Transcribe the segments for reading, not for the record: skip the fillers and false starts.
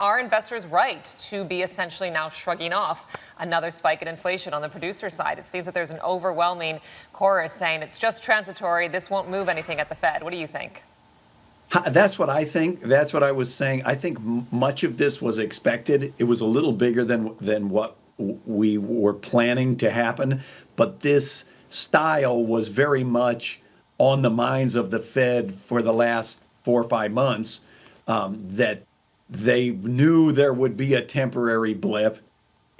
Are investors right to be essentially now shrugging off another spike in inflation on the producer side? It seems that there's an overwhelming chorus saying it's just transitory. This won't move anything at the Fed. What do you think? That's what I think. That's what I was saying. I think much of this was expected. It was a little bigger than what we were planning to happen, but this style was very much on the minds of the Fed for the last 4 or 5 months. That they knew there would be a temporary blip,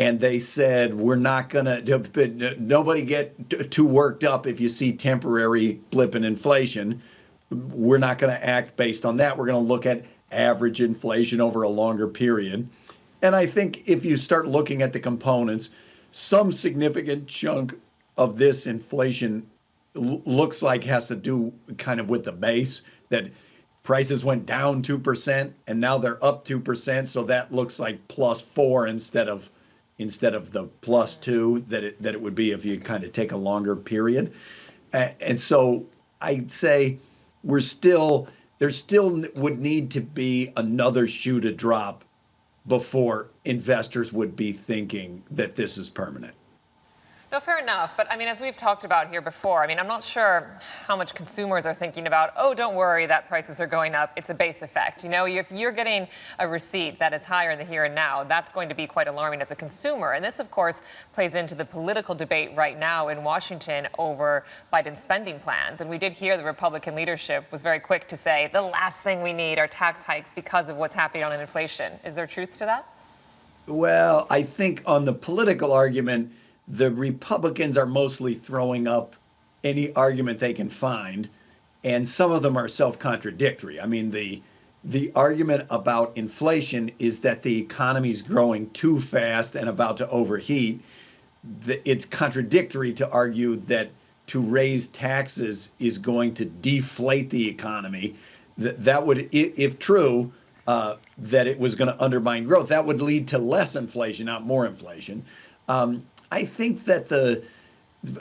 and they said, we're not going to, nobody get too worked up if you see temporary blip in inflation. We're not going to act based on that. We're going to look at average inflation over a longer period. And I think if you start looking at the components, some significant chunk of this inflation looks like has to do kind of with the base, that prices went down 2% and now they're up 2%. So that looks like +4 instead of the +2 that it would be if you kind of take a longer period. And so I'd say there still would need to be another shoe to drop before investors would be thinking that this is permanent. No, fair enough. But I mean, as we've talked about here before, I mean, I'm not sure how much consumers are thinking about, oh, don't worry that prices are going up. It's a base effect. You know, if you're getting a receipt that is higher in the here and now, that's going to be quite alarming as a consumer. And this, of course, plays into the political debate right now in Washington over Biden's spending plans. And we did hear the Republican leadership was very quick to say the last thing we need are tax hikes because of what's happening on inflation. Is there truth to that? Well, I think on the political argument, the Republicans are mostly throwing up any argument they can find, and some of them are self-contradictory. I mean, the argument about inflation is that the economy is growing too fast and about to overheat. It's contradictory to argue that to raise taxes is going to deflate the economy. That would, if true, that it was going to undermine growth, that would lead to less inflation, not more inflation. I think that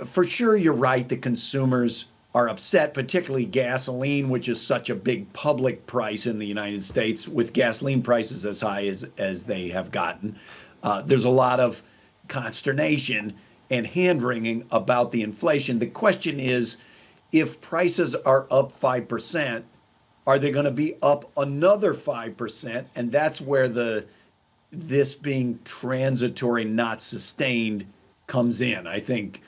for sure, you're right, the consumers are upset, particularly gasoline, which is such a big public price in the United States. With gasoline prices as high as they have gotten, there's a lot of consternation and hand-wringing about the inflation. The question is, if prices are up 5%, are they going to be up another 5%? And that's where this being transitory, not sustained, comes in. I think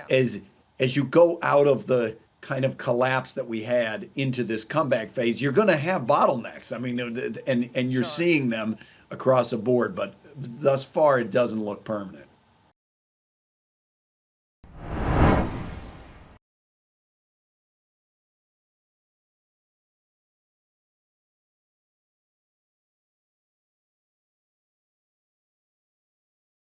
as you go out of the kind of collapse that we had into this comeback phase, you're going to have bottlenecks. I mean, and you're seeing them across the board, but thus far it doesn't look permanent.